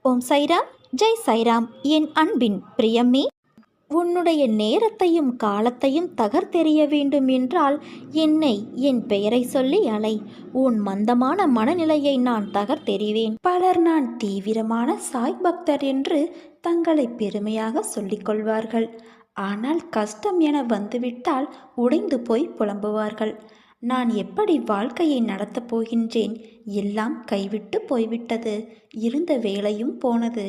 ஓம் சைராம், ஜெய் சைராம். என் அன்பின் பிரியமே, உன்னுடைய நேரத்தையும் காலத்தையும் தகர்த்தெறிய வேண்டும் என்றால் என்னை, என் பெயரை சொல்லி அலை. உன் மந்தமான மனநிலையை நான் தகர்த்தெறிவேன். பலர் நான் தீவிரமான சாய் பக்தர் என்று தங்களை பெருமையாக சொல்லிக் கொள்வார்கள். ஆனால் கஷ்டம் என வந்துவிட்டால் உடைந்து போய் புலம்புவார்கள். நான் எப்படி வாழ்க்கையை நடத்தப் போகின்றேன்? எல்லாம் கைவிட்டு போய்விட்டது, இருந்த வேலையும் போனது,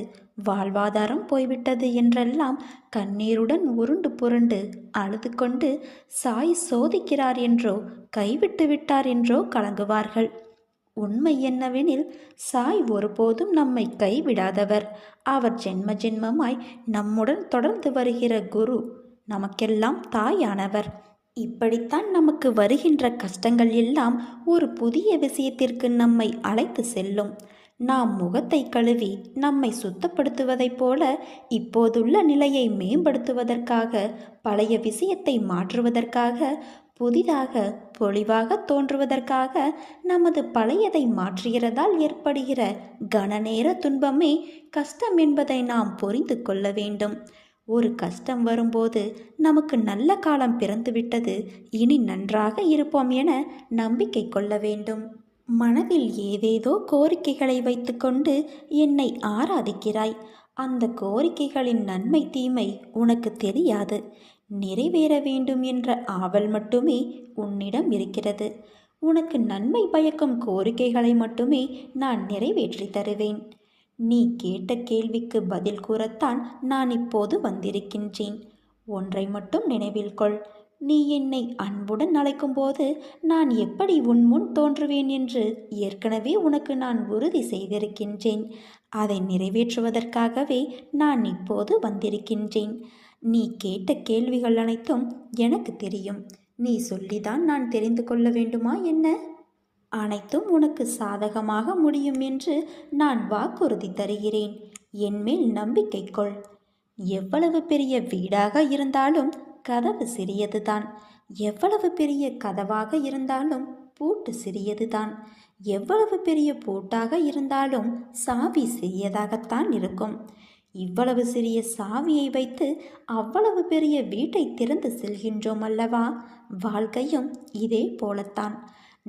வாழ்வாதாரம் போய்விட்டது என்றெல்லாம் கண்ணீருடன் உருண்டு புரண்டு அழுது கொண்டு சாய் சோதிக்கிறார் என்றோ கைவிட்டு விட்டார் என்றோ கலங்குவார்கள். உண்மை என்னவெனில், சாய் ஒருபோதும் நம்மை கைவிடாதவர். அவர் ஜென்ம ஜென்மமாய் நம்முடன் தொடர்ந்து வருகிற குரு, நமக்கெல்லாம் தாயானவர். இப்படித்தான் நமக்கு வருகின்ற கஷ்டங்கள் எல்லாம் ஒரு புதிய விஷயத்திற்கு நம்மை அழைத்து செல்லும். நாம் முகத்தை கழுவி நம்மை சுத்தப்படுத்துவதைப் போல இப்போதுள்ள நிலையை மேம்படுத்துவதற்காக, பழைய விஷயத்தை மாற்றுவதற்காக, புதிதாக பொலிவாக தோன்றுவதற்காக நமது பழையதை மாற்றுகிறதால் ஏற்படுகிற கனநேர துன்பமே கஷ்டம் என்பதை நாம் புரிந்து கொள்ள வேண்டும். ஒரு கஷ்டம் வரும்போது நமக்கு நல்ல காலம் பிறந்துவிட்டது, இனி நன்றாக இருப்போம் என நம்பிக்கை கொள்ள வேண்டும். மனதில் ஏதேதோ கோரிக்கைகளை வைத்துக்கொண்டு என்னை ஆராதிக்கிறாய். அந்த கோரிக்கைகளின் நன்மை தீமை உனக்கு தெரியாது. நிறைவேற வேண்டும் என்ற ஆவல் மட்டுமே உன்னிடம் இருக்கிறது. உனக்கு நன்மை பயக்கும் கோரிக்கைகளை மட்டுமே நான் நிறைவேற்றி தருவேன். நீ கேட்ட கேள்விக்கு பதில் கூறத்தான் நான் இப்போது வந்திருக்கின்றேன். ஒன்றை மட்டும் நினைவில் கொள். நீ என்னை அன்புடன் அழைக்கும்போது நான் எப்படி உன் முன் தோன்றுவேன் என்று ஏற்கனவே உனக்கு நான் உறுதி செய்திருக்கின்றேன். அதை நிறைவேற்றுவதற்காகவே நான் இப்போது வந்திருக்கின்றேன். நீ கேட்ட கேள்விகள் அனைத்தும் எனக்கு தெரியும். நீ சொல்லிதான் நான் தெரிந்து கொள்ள வேண்டுமா என்ன? அனைத்தும் உனக்கு சாதகமாக முடியும் என்று நான் வாக்குறுதி தருகிறேன். என்மேல் நம்பிக்கை கொள். எவ்வளவு பெரிய வீடாக இருந்தாலும் கதவு சிறியதுதான். எவ்வளவு பெரிய கதவாக இருந்தாலும் பூட்டு சிறியதுதான். எவ்வளவு பெரிய பூட்டாக இருந்தாலும் சாவி சிறியதாகத்தான் இருக்கும். இவ்வளவு சிறிய சாவியை வைத்து அவ்வளவு பெரிய வீட்டை திறந்து செல்கின்றோம் அல்லவா? வாழ்க்கையும் இதே போலத்தான்.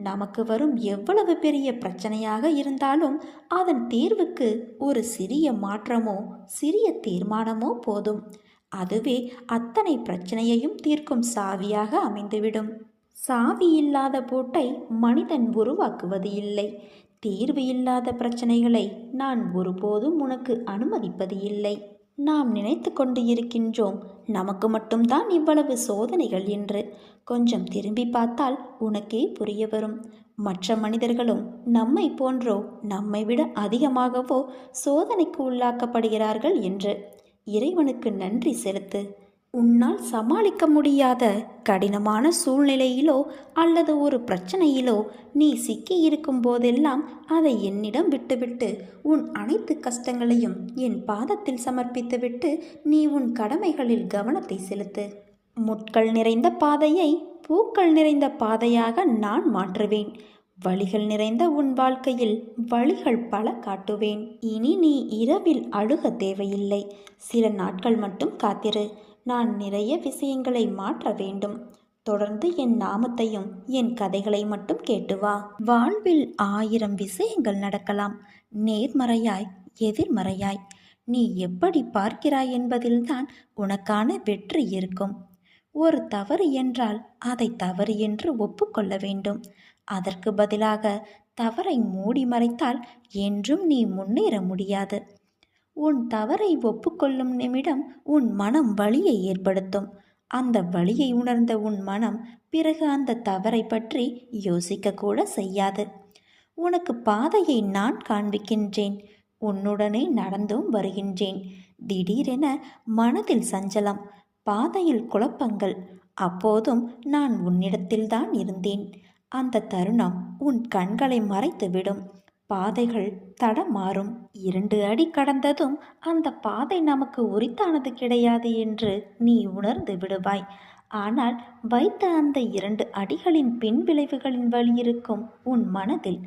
நமக்கு வரும் எவ்வளவு பெரிய பிரச்சனையாக இருந்தாலும் அதன் தீர்வுக்கு ஒரு சிறிய மாற்றமோ சிறிய தீர்மானமோ போதும். அதுவே அத்தனை பிரச்சனையையும் தீர்க்கும் சாவியாக அமைந்துவிடும். சாவி இல்லாத பூட்டை மனிதன் உருவாக்குவது இல்லை. தீர்வு இல்லாத பிரச்சனைகளை நான் ஒருபோதும் உனக்கு அனுமதிப்பது இல்லை. நாம் நினைத்து கொண்டு இருக்கின்றோம் நமக்கு மட்டும்தான் இவ்வளவு சோதனைகள் என்று. கொஞ்சம் திரும்பி பார்த்தால் உனக்கே புரிய வரும். மற்ற மனிதர்களும் நம்மை போன்றோ நம்மை விட அதிகமாகவோ சோதனைக்கு உள்ளாக்கப்படுகிறார்கள் என்று. இறைவனுக்கு நன்றி செலுத்து. உன்னால் சமாளிக்க முடியாத கடினமான சூழ்நிலையிலோ அல்லது ஒரு பிரச்சனையிலோ நீ சிக்கி இருக்கும் போதெல்லாம் அதை என்னிடம் விட்டுவிட்டு உன் அனைத்து கஷ்டங்களையும் என் பாதத்தில் சமர்ப்பித்துவிட்டு நீ உன் கடமைகளில் கவனத்தை செலுத்து. முட்கள் நிறைந்த பாதையை பூக்கள் நிறைந்த பாதையாக நான் மாற்றுவேன். வழிகள் நிறைந்த உன் வாழ்க்கையில் வழிகள் பல காட்டுவேன். இனி நீ இரவில் அழுக தேவையில்லை. சில நாட்கள் மட்டும் காத்திரு. நான் நிறைய விஷயங்களை மாற்ற வேண்டும். தொடர்ந்து என் நாமத்தையும் என் கதைகளை மட்டும் கேட்டு வா. வாழ்வில் 1000 விஷயங்கள் நடக்கலாம். நேர்மறையாய் எதிர்மறையாய். நீ எப்படி பார்க்கிறாய் என்பதில்தான் உனக்கான வெற்றி இருக்கும். ஒரு தவறு என்றால் அதை தவறு என்று ஒப்புக்கொள்ள வேண்டும். அதற்கு பதிலாக தவறை மூடி மறைத்தால் என்றும் நீ முன்னேற முடியாது. உன் தவறை ஒப்புக்கொள்ளும் நிமிடம் உன் மனம் வலியை ஏற்படுத்தும். அந்த வலியை உணர்ந்த உன் மனம் பிறகு அந்த தவறை பற்றி யோசிக்க கூட செய்யாது. உனக்கு பாதையை நான் காண்பிக்கின்றேன். உன்னுடனே நடந்தும் வருகின்றேன். திடீரென மனதில் சஞ்சலம், பாதையில் குழப்பங்கள். அப்போதும் நான் உன்னிடத்தில்தான் இருந்தேன். அந்த தருணம் உன் கண்களை மறைத்துவிடும். பாதைகள் தடமாறும். 2 அடி கடந்ததும் அந்த பாதை நமக்கு உரித்தானது கிடையாது என்று நீ உணர்ந்து விடுவாய். ஆனால் வைத்த அந்த 2 அடிகளின் பின் விளைவுகளின் வழி இருக்கும் உன் மனதில்.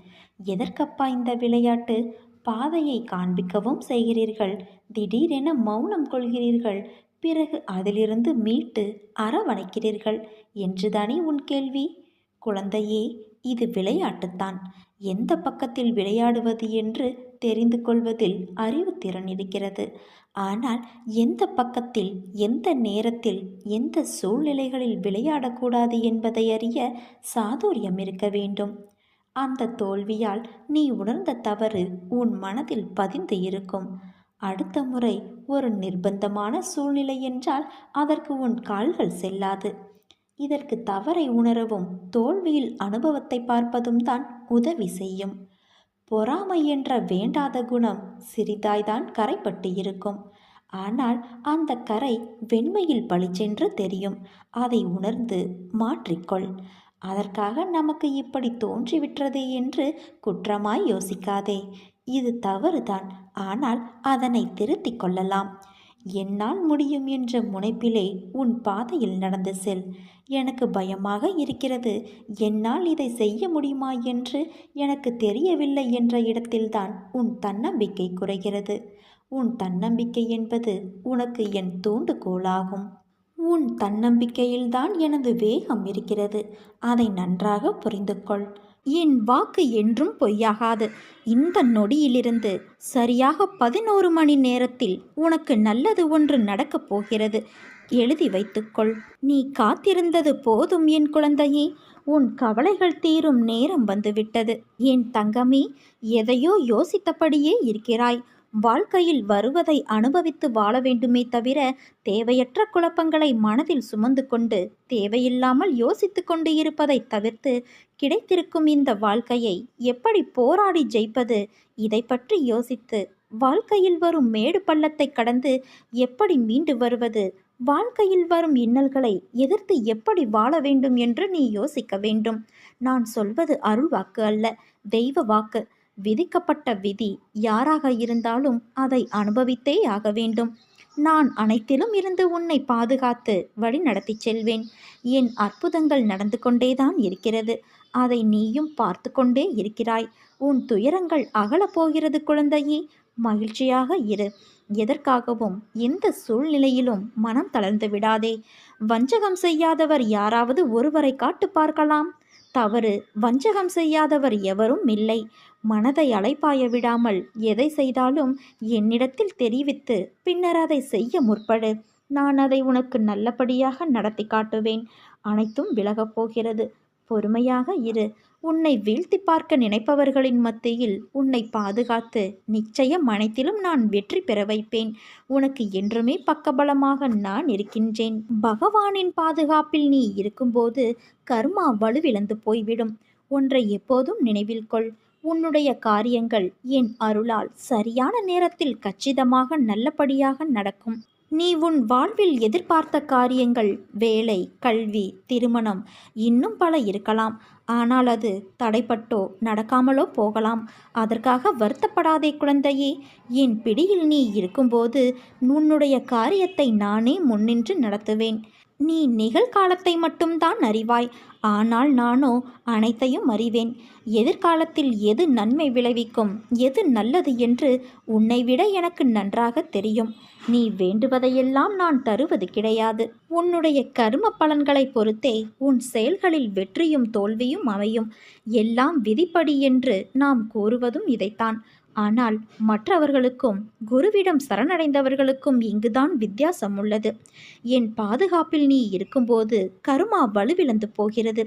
எதற்கப்பா இந்த விளையாட்டு? பாதையை காண்பிக்கவும் செய்கிறீர்கள். திடீரென மௌனம் கொள்கிறீர்கள். பிறகு அதிலிருந்து மீட்டு அரவணைக்கிறீர்கள் என்றுதானே உன் கேள்வி? குழந்தையே, இது விளையாட்டுத்தான். எந்த பக்கத்தில் விளையாடுவது என்று தெரிந்து கொள்வதில் அறிவுத்திறன் இருக்கிறது. ஆனால் எந்த பக்கத்தில், எந்த நேரத்தில், எந்த சூழ்நிலைகளில் விளையாடக்கூடாது என்பதை அறிய சாதுரியம் இருக்க வேண்டும். அந்த தோல்வியால் நீ உணர்ந்த தவறு உன் மனதில் பதிந்து இருக்கும். அடுத்த முறை ஒரு நிர்பந்தமான சூழ்நிலை என்றால் அதற்கு உன் கால்கள் செல்லாது. இதற்கு தவறை உணரவும் தோல்வியில் அனுபவத்தை பார்ப்பதும் தான் உதவி செய்யும். பொறாமை என்ற வேண்டாத குணம் சிறிதாய்தான் கரைப்பட்டு இருக்கும். ஆனால் அந்த கரை வெண்மையில் பளிச்சென்று தெரியும். அதை உணர்ந்து மாற்றிக்கொள். அதற்காக நமக்கு இப்படி தோன்றிவிட்டது என்று குற்றமாய் யோசிக்காதே. இது தவறுதான். ஆனால் அதனை திருத்திக் கொள்ளலாம். என்னால் முடியும் என்ற முனைப்பிலே உன் பாதையில் நடந்து செல். எனக்கு பயமாக இருக்கிறது, என்னால் இதை செய்ய முடியுமா என்று எனக்கு தெரியவில்லை என்ற இடத்தில்தான் உன் தன்னம்பிக்கை குறைகிறது. உன் தன்னம்பிக்கை என்பது உனக்கு என் தூண்டுகோலாகும். உன் தன்னம்பிக்கையில்தான் எனது வேகம் இருக்கிறது. அதை நன்றாக புரிந்து கொள். என் வாக்கு என்றும் பொய்யாகாது. இந்த நொடியிலிருந்து சரியாக 11 மணி நேரத்தில் உனக்கு நல்லது ஒன்று நடக்கப் போகிறது. எழுதி வைத்துக்கொள். நீ காத்திருந்தது போதும் என் குழந்தையே. உன் கவலைகள் தீரும் நேரம் வந்துவிட்டது. என் தங்கமே, எதையோ யோசித்தபடியே இருக்கிறாய். வாழ்க்கையில் வருவதை அனுபவித்து வாழ வேண்டுமே தவிர தேவையற்ற குழப்பங்களை மனதில் சுமந்து கொண்டு தேவையில்லாமல் யோசித்து கொண்டு இருப்பதை தவிர்த்து கிடைத்திருக்கும் இந்த வாழ்க்கையை எப்படி போராடி ஜெயிப்பது, இதை பற்றி யோசித்து வாழ்க்கையில் வரும் மேடு பள்ளத்தை கடந்து எப்படி மீண்டு வருவது, வாழ்க்கையில் வரும் இன்னல்களை எதிர்த்து எப்படி வாழ வேண்டும் என்று நீ யோசிக்க வேண்டும். நான் சொல்வது அருள் வாக்கு அல்ல, தெய்வ வாக்கு. விதிக்கப்பட்ட விதி யாராக இருந்தாலும் அதை அனுபவித்தே ஆக வேண்டும். நான் அனைத்திலும் இருந்து உன்னை பாதுகாத்து வழி நடத்தி செல்வேன். என் அற்புதங்கள் நடந்து கொண்டேதான் இருக்கிறது. அதை நீயும் பார்த்து கொண்டே இருக்கிறாய். உன் துயரங்கள் அகலப் போகிறது குழந்தையே. மகிழ்ச்சியாக இரு. எதற்காகவும் எந்த சூழ்நிலையிலும் மனம் தளர்ந்து விடாதே. வஞ்சகம் செய்யாதவர் யாராவது ஒருவரை காட்டு பார்க்கலாம். தவறு வஞ்சகம் செய்யாதவர் எவரும் இல்லை. மனதை அலைப்பாய விடாமல் எதை செய்தாலும் என்னிடத்தில் தெரிவித்து பின்னர் அதை செய்ய முற்படு. நான் அதை உனக்கு நல்லபடியாக நடத்தி காட்டுவேன். அனைத்தும் விலகப் போகிறது. பொறுமையாக இரு. உன்னை வீழ்த்தி பார்க்க நினைப்பவர்களின் மத்தியில் உன்னை பாதுகாத்து நிச்சயம் அனைத்திலும் நான் வெற்றி பெற வைப்பேன். உனக்கு என்றுமே பக்கபலமாக நான் இருக்கின்றேன். பகவானின் பாதுகாப்பில் நீ இருக்கும்போது கர்மா வலுவிழந்து போய்விடும். ஒன்றை எப்போதும் நினைவில் கொள். உன்னுடைய காரியங்கள் என் அருளால் சரியான நேரத்தில் கச்சிதமாக நல்லபடியாக நடக்கும். நீ உன் வாழ்வில் எதிர்பார்த்த காரியங்கள், வேலை, கல்வி, திருமணம், இன்னும் பல இருக்கலாம். ஆனால் அது தடைப்பட்டோ நடக்காமலோ போகலாம். அதற்காக வருத்தப்படாதே குழந்தையே. என் பிடியில் நீ இருக்கும்போது உன்னுடைய காரியத்தை நானே முன்னின்று நடத்துவேன். நீ நிகழ்காலத்தை மட்டும்தான் அறிவாய். ஆனால் நானோ அனைத்தையும் அறிவேன். எதிர்காலத்தில் எது நன்மை விளைவிக்கும், எது நல்லது என்று உன்னை விட எனக்கு நன்றாக தெரியும். நீ வேண்டுவதையெல்லாம் நான் தருவது கிடையாது. உன்னுடைய கர்ம பலன்களை பொறுத்தே உன் செயல்களில் வெற்றியும் தோல்வியும் அமையும். எல்லாம் விதிப்படி என்று நாம் கூறுவதும் இதைத்தான். ஆனால் மற்றவர்களுக்கும் குருவிடம் சரணடைந்தவர்களுக்கும் இங்குதான் வித்தியாசம் உள்ளது. என் பாதுகாப்பில் நீ இருக்கும்போது கருமா வலுவிழந்து போகிறது.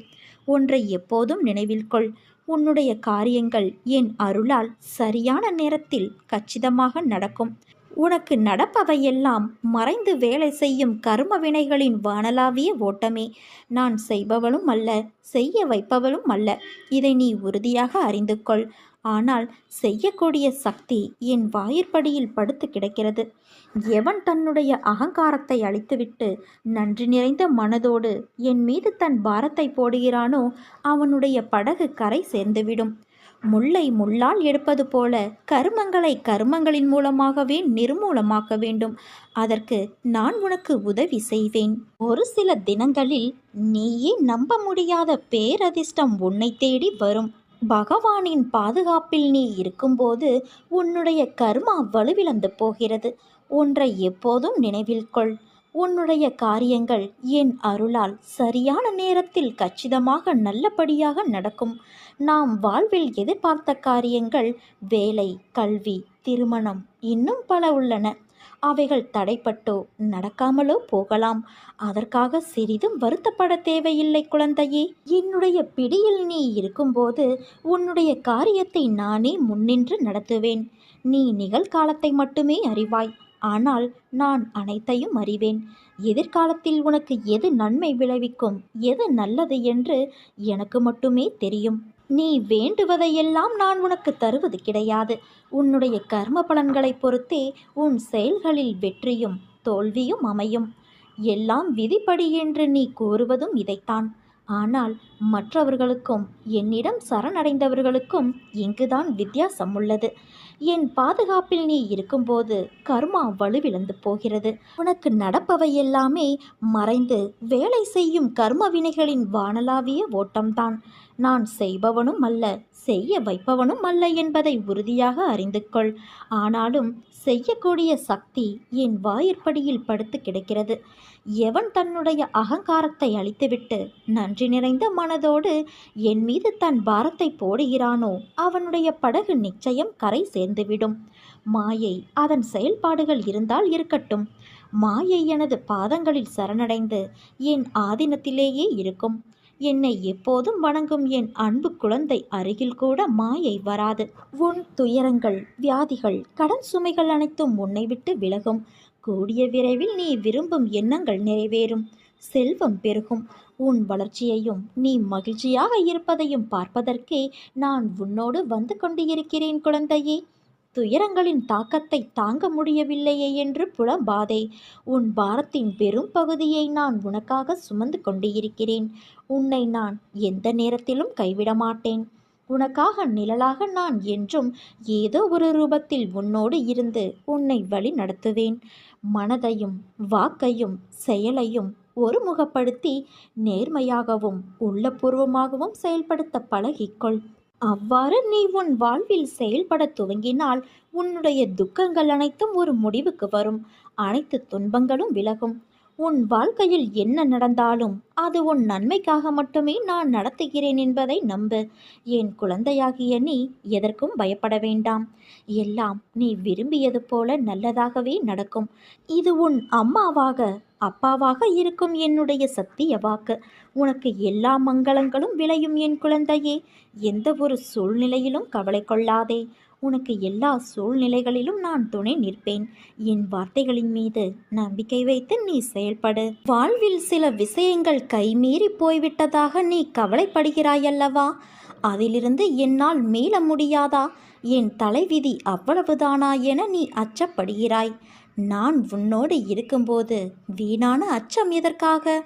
ஒன்றை எப்போதும் நினைவில் கொள். உன்னுடைய காரியங்கள் என் அருளால் சரியான நேரத்தில் கச்சிதமாக நடக்கும். உனக்கு நடப்பவையெல்லாம் மறைந்து வேலை செய்யும் கர்ம வினைகளின் வானலாவிய ஓட்டமே. நான் செய்பவளும் அல்ல, செய்ய வைப்பவளும் அல்ல. இதை நீ உறுதியாக அறிந்து கொள். ஆனால் செய்யக்கூடிய சக்தி என் வாயிற்படியில் படுத்து கிடக்கிறது. எவன் தன்னுடைய அகங்காரத்தை அழித்துவிட்டு நன்றி நிறைந்த மனதோடு என் மீது தன் பாரத்தை போடுகிறானோ அவனுடைய படகு கரை சேர்ந்துவிடும். முல்லை முள்ளால் எடுப்பது போல கர்மங்களை கர்மங்களின் மூலமாகவே நிர்மூலமாக்க வேண்டும். அதற்கு நான் உனக்கு உதவி செய்வேன். ஒரு சில தினங்களில் நீயே நம்ப முடியாத பேரதிர்ஷ்டம் உன்னை தேடி வரும். பகவானின் பாதுகாப்பில் நீ இருக்கும்போது உன்னுடைய கர்மா வலுவிழந்து போகிறது. ஒன்றை எப்போதும் நினைவில் கொள். உன்னுடைய காரியங்கள் என் அருளால் சரியான நேரத்தில் கச்சிதமாக நல்லபடியாக நடக்கும். நாம் வாழ்வில் எதிர்பார்த்த காரியங்கள், வேலை, கல்வி, திருமணம், இன்னும் பல உள்ளன. அவைகள் தடைப்பட்டோ நடக்காமலோ போகலாம். அதற்காக சிறிதும் வருத்தப்பட தேவையில்லை குழந்தையே. என்னுடைய பிடியில் நீ இருக்கும்போது உன்னுடைய காரியத்தை நானே முன்னின்று நடத்துவேன். நீ நிகழ்காலத்தை மட்டுமே அறிவாய். ஆனால் நான் அனைத்தையும் அறிவேன். எதிர்காலத்தில் உனக்கு எது நன்மை விளைவிக்கும், எது நல்லது என்று எனக்கு மட்டுமே தெரியும். நீ வேண்டுவதையெல்லாம் நான் உனக்கு தருவது கிடையாது. உன்னுடைய கர்ம பலன்களை பொறுத்தே உன் செயல்களில் வெற்றியும் தோல்வியும் அமையும். எல்லாம் விதிப்படி என்று நீ கூறுவதும் இதைத்தான். ஆனால் மற்றவர்களுக்கும் என்னிடம் சரணடைந்தவர்களுக்கும் இங்குதான் வித்தியாசம் உள்ளது. என் பாதுகாப்பில் நீ இருக்கும்போது கர்மா வலுவிழந்து போகிறது. உனக்கு நடப்பவை எல்லாமே மறைந்து வேலை செய்யும் கர்ம வினைகளின் வானலாவிய ஓட்டம்தான். நான் செய்பவனும் அல்ல, செய்ய வைப்பவனும் அல்ல என்பதை உறுதியாக அறிந்து கொள். ஆனாலும் செய்யக்கூடிய சக்தி என் வாயிற்படியில் படுத்து கிடக்கிறது. எவன் தன்னுடைய அகங்காரத்தை அழித்துவிட்டு நன்றி நிறைந்த மனதோடு என் மீது தன் பாரத்தை போடுகிறானோ அவனுடைய படகு நிச்சயம் கரை சேர்ந்துவிடும். மாயை அதன் செயல்பாடுகள் இருந்தால் இருக்கட்டும். மாயை எனது பாதங்களில் சரணடைந்து என் ஆதீனத்திலேயே இருக்கும். என்னை எப்போதும் வணங்கும் என் அன்பு குழந்தை அருகில் கூட மாயை வராது. உன் துயரங்கள், வியாதிகள், கடன் சுமைகள் அனைத்தும் உன்னை விட்டு விலகும். கூடிய விரைவில் நீ விரும்பும் எண்ணங்கள் நிறைவேறும். செல்வம் பெருகும். உன் வளர்ச்சியையும் நீ மகிழ்ச்சியாக இருப்பதையும் பார்ப்பதற்கே நான் உன்னோடு வந்து கொண்டு இருக்கிறேன் குழந்தையே. துயரங்களின் தாக்கத்தை தாங்க முடியவில்லையே என்று புலம்பாதே. உன் பாரத்தின் பெரும் பகுதியை நான் உனக்காக சுமந்து கொண்டு இருக்கிறேன். உன்னை நான் எந்த நேரத்திலும் கைவிட மாட்டேன். உனக்காக நிழலாக நான் என்றும் ஏதோ ஒரு ரூபத்தில் உன்னோடு இருந்து உன்னை வழி நடத்துவேன். மனதையும் வாக்கையும் செயலையும் ஒருமுகப்படுத்தி நேர்மையாகவும் உள்ளபூர்வமாகவும் செயல்படுத்த பழகிக்கொள். அவ்வாறு நீ உன் வாழ்வில் செயல்பட துவங்கினால் உன்னுடைய துக்கங்கள் அனைத்தும் ஒரு முடிவுக்கு வரும். அனைத்து துன்பங்களும் விலகும். உன் வாழ்க்கையில் என்ன நடந்தாலும் அது உன் நன்மைக்காக மட்டுமே நான் நடத்துகிறேன் என்பதை நம்பு. என் குழந்தையாகிய நீ எதற்கும் பயப்பட வேண்டாம். எல்லாம் நீ விரும்பியது போல நல்லதாகவே நடக்கும். இது உன் அம்மாவாக அப்பாவாக இருக்கும் என்னுடைய சத்திய வாக்கு. உனக்கு எல்லா மங்களங்களும் விளையும் என் குழந்தையே. எந்த ஒரு சூழ்நிலையிலும் கவலை கொள்ளாதே. உனக்கு எல்லா சூழ்நிலைகளிலும் நான் துணை நிற்பேன். என் வார்த்தைகளின் மீது நம்பிக்கை வைத்து நீ செயல்படு. வாழ்வில் சில விஷயங்கள் கைமீறி போய்விட்டதாக நீ கவலைப்படுகிறாயல்லவா? அதிலிருந்து என்னால் மீள முடியாதா? என் தலைவிதி அவ்வளவுதானா என நீ அச்சப்படுகிறாய். நான் உன்னோடு இருக்கும்போது வீணான அச்சம் எதற்காக?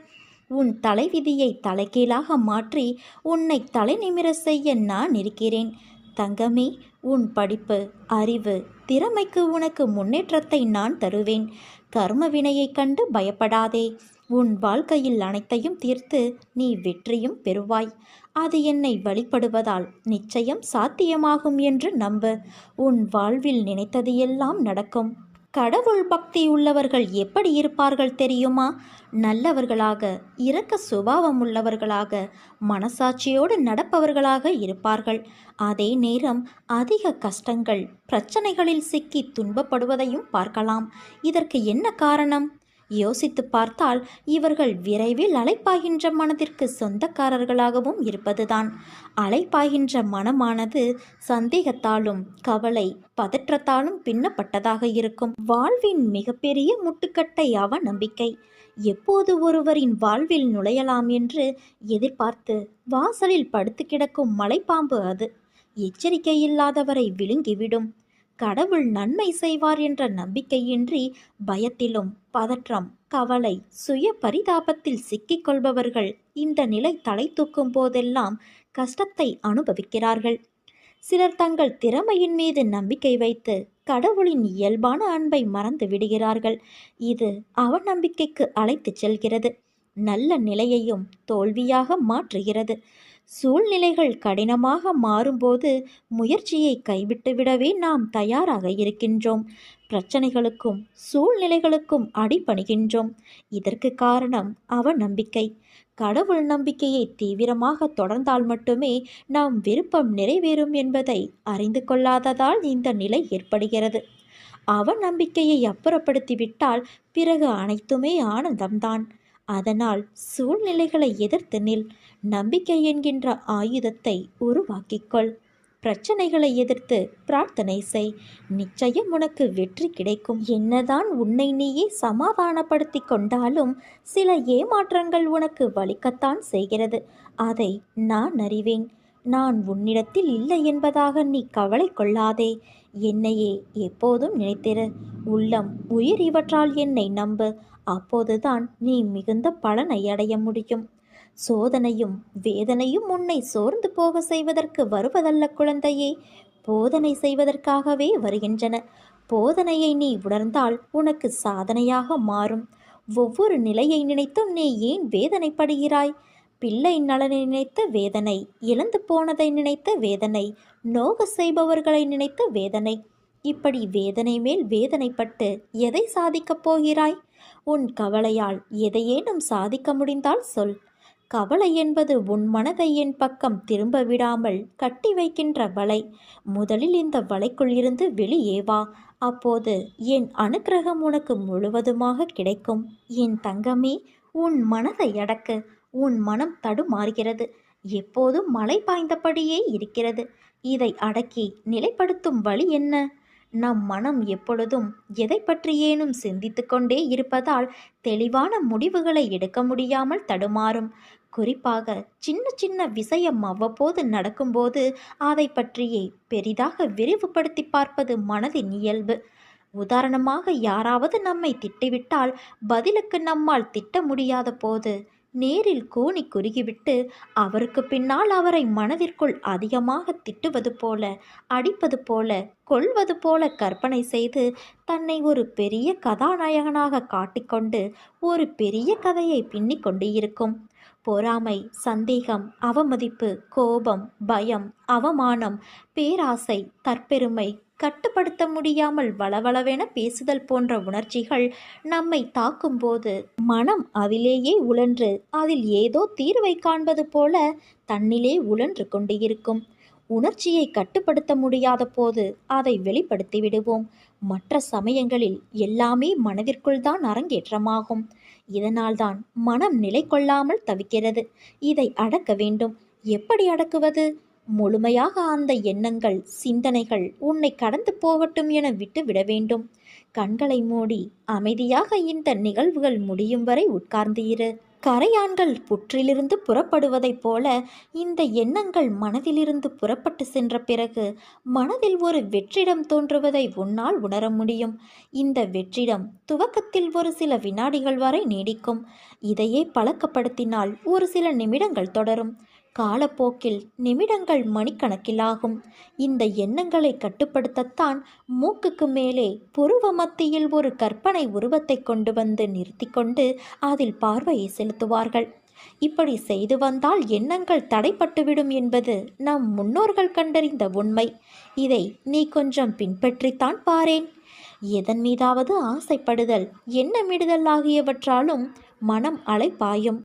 உன் தலைவிதியை தலைகீழாக மாற்றி உன்னை தலை நிமிர செய்ய நான் இருக்கிறேன். தங்கமே, உன் படிப்பு, அறிவு, திறமைக்கு உனக்கு முன்னேற்றத்தை நான் தருவேன். கர்ம வினையை கண்டு பயப்படாதே. உன் வாழ்க்கையில் அனைத்தையும் தீர்த்து நீ வெற்றியும் பெறுவாய். அது என்னை வழிபடுவதால் நிச்சயம் சாத்தியமாகும் என்று நம்பு. உன் வாழ்வில் நினைத்தது எல்லாம் நடக்கும். கடவுள் பக்தி உள்ளவர்கள் எப்படி இருப்பார்கள் தெரியுமா? நல்லவர்களாக, இரக்க சுபாவம் உள்ளவர்களாக, மனசாட்சியோடு நடப்பவர்களாக இருப்பார்கள். அதே நேரம் அதிக கஷ்டங்கள், பிரச்சனைகளில் சிக்கி துன்பப்படுவதையும் பார்க்கலாம். இதற்கு என்ன காரணம்? யோசித்து பார்த்தால் இவர்கள் விரைவில் அலைப்பாய்கின்ற மனதிற்கு சொந்தக்காரர்களாகவும் இருப்பதுதான். அலைப்பாய்கின்ற மனமானது சந்தேகத்தாலும் கவலை பதற்றத்தாலும் பின்னப்பட்டதாக இருக்கும். வாழ்வின் மிகப்பெரிய முட்டுக்கட்டை அவநம்பிக்கை. எப்போது ஒருவரின் வாழ்வில் நுழையலாம் என்று எதிர்பார்த்து வாசலில் படுத்து கிடக்கும் மலைப்பாம்பு அது. எச்சரிக்கை இல்லாதவரை விழுங்கிவிடும். கடவுள் நன்மை செய்வார் என்ற நம்பிக்கையின்றி பயத்திலும் பதற்றம், கவலை, சுய பரிதாபத்தில் சிக்கிக் கொள்பவர்கள் இந்த நிலை தலை தூக்கும் போதெல்லாம் கஷ்டத்தை அனுபவிக்கிறார்கள். சிலர் தங்கள் திறமையின் மீது நம்பிக்கை வைத்து கடவுளின் இயல்பான அன்பை மறந்து விடுகிறார்கள். இது அவநம்பிக்கைக்கு அழைத்துச் செல்கிறது. நல்ல நிலையையும் தோல்வியாக மாற்றுகிறது. சூழ்நிலைகள் கடினமாக மாறும்போது முயற்சியை கைவிட்டுவிடவே நாம் தயாராக இருக்கின்றோம். பிரச்சனைகளுக்கும் சூழ்நிலைகளுக்கும் அடிபணிகின்றோம். இதற்கு காரணம் அவநம்பிக்கை. கடவுள் நம்பிக்கையை தீவிரமாக தொடர்ந்தால் மட்டுமே நாம் விருப்பம் நிறைவேறும் என்பதை அறிந்து கொள்ளாததால் இந்த நிலை ஏற்படுகிறது. அவநம்பிக்கையை அப்புறப்படுத்திவிட்டால் பிறகு அனைத்துமே ஆனந்தம்தான். அதனால் சூழ்நிலைகளை எதிர்த்து நில். நம்பிக்கை என்கின்ற ஆயுதத்தை உருவாக்கிக்கொள். பிரச்சனைகளை எதிர்த்து பிரார்த்தனை செய். நிச்சயம் உனக்கு வெற்றி கிடைக்கும். என்னதான் உன்னை நீயே சமாதானப்படுத்தி கொண்டாலும் சில ஏமாற்றங்கள் உனக்கு வலிக்கத்தான் செய்கிறது. அதை நான் அறிவேன். நான் உன்னிடத்தில் இல்லை என்பதாக நீ கவலை கொள்ளாதே. என்னையே எப்போதும் நினைத்திரு. உள்ளம் உயிர் இவற்றால் என்னை நம்பு. அப்போதுதான் நீ மிகுந்த பலனை அடைய முடியும். சோதனையும் வேதனையும் உன்னை சோர்ந்து போக செய்வதற்கு வருவதல்ல குழந்தையே, போதனை செய்வதற்காகவே வருகின்றன. போதனையை நீ உணர்ந்தால் உனக்கு சாதனையாக மாறும். ஒவ்வொரு நிலையை நினைத்தும் நீ ஏன் வேதனைப்படுகிறாய்? பிள்ளை நலனை நினைத்த வேதனை, இழந்து போனதை நினைத்த வேதனை, நோக செய்பவர்களை நினைத்த வேதனை. இப்படி வேதனை மேல் வேதனைப்பட்டு எதை சாதிக்கப் போகிறாய்? உன் கவலையால் எதையேனும் சாதிக்க முடிந்தால் சொல். கவலை என்பது உன் மனதை என் பக்கம் திரும்ப விடாமல் கட்டி வைக்கின்ற வலை. முதலில் இந்த வலைக்குள் இருந்து வெளியே வா. அப்போது என் அனுக்கிரகம் உனக்கு முழுவதுமாக கிடைக்கும். என் தங்கமே, உன் மனதை அடக்கு. உன் மனம் தடுமாறுகிறது. எப்போதும் மழை பாய்ந்தபடியே இருக்கிறது. இதை அடக்கி நிலைப்படுத்தும் வழி என்ன? நம் மனம் எப்பொழுதும் எதை பற்றியேனும் சிந்தித்து கொண்டே இருப்பதால் தெளிவான முடிவுகளை எடுக்க முடியாமல் தடுமாறும். குறிப்பாக சின்ன சின்ன விஷயம் அவ்வப்போது நடக்கும்போது அதை பற்றியே பெரிதாக விரிவுபடுத்தி பார்ப்பது மனதின் இயல்பு. உதாரணமாக, யாராவது நம்மை திட்டிவிட்டால் பதிலுக்கு நம்மால் திட்ட முடியாத போது நேரில் கூனி குறுகிவிட்டு அவருக்கு பின்னால் அவரை மனதிற்குள் அதிகமாக திட்டுவது போல, அடிப்பது போல, கொல்வது போல கற்பனை செய்து தன்னை ஒரு பெரிய கதாநாயகனாக காட்டிக்கொண்டு ஒரு பெரிய கதையை பின்னிக் கொண்டு இருக்கும். பொறாமை, சந்தேகம், அவமதிப்பு, கோபம், பயம், அவமானம், பேராசை, தற்பெருமை, கட்டுப்படுத்த முடியாமல் வளவளவென பேசுதல் போன்ற உணர்ச்சிகள் நம்மை தாக்கும்போது மனம் அதிலேயே உழன்று அதில் ஏதோ தீர்வை காண்பது போல தன்னிலே உழன்று கொண்டு இருக்கும். உணர்ச்சியை கட்டுப்படுத்த முடியாத போது அதை வெளிப்படுத்தி விடுவோம். மற்ற சமயங்களில் எல்லாமே மனதிற்குள் தான் அரங்கேற்றமாகும். இதனால்தான் மனம் நிலை கொள்ளாமல் தவிக்கிறது. இதை அடக்க வேண்டும். எப்படி அடக்குவது? முழுமையாக அந்த எண்ணங்கள், சிந்தனைகள் உன்னை கடந்து போகட்டும் என விட்டு விட வேண்டும். கண்களை மூடி அமைதியாக இந்த நிகழ்வுகள் முடியும் வரை உட்கார்ந்து இரு. கரையான்கள் புற்றிலிருந்து புறப்படுவதைப் போல இந்த எண்ணங்கள் மனதிலிருந்து புறப்பட்டு சென்ற பிறகு மனதில் ஒரு வெற்றிடம் தோன்றுவதை உன்னால் உணர முடியும். இந்த வெற்றிடம் துவக்கத்தில் ஒரு சில வினாடிகள் வரை நீடிக்கும். இதையே பழக்கப்படுத்தினால் ஒரு சில நிமிடங்கள் தொடரும். காலப்போக்கில் நிமிடங்கள் மணிக்கணக்கிலாகும். இந்த எண்ணங்களை கட்டுப்படுத்தத்தான் மூக்குக்கு மேலே புருவ மத்தியில் ஒரு கற்பனை உருவத்தை கொண்டு வந்து நிறுத்தி கொண்டு அதில் பார்வையை செலுத்துவார்கள். இப்படி செய்து வந்தால் எண்ணங்கள் தடைப்பட்டுவிடும் என்பது நம் முன்னோர்கள் கண்டறிந்த உண்மை. இதை நீ கொஞ்சம் பின்பற்றித்தான் பாரேன். எதன் மீதாவது ஆசைப்படுதல், எண்ணமிடுதல் ஆகியவற்றாலும் மனம் அலைப்பாயும்.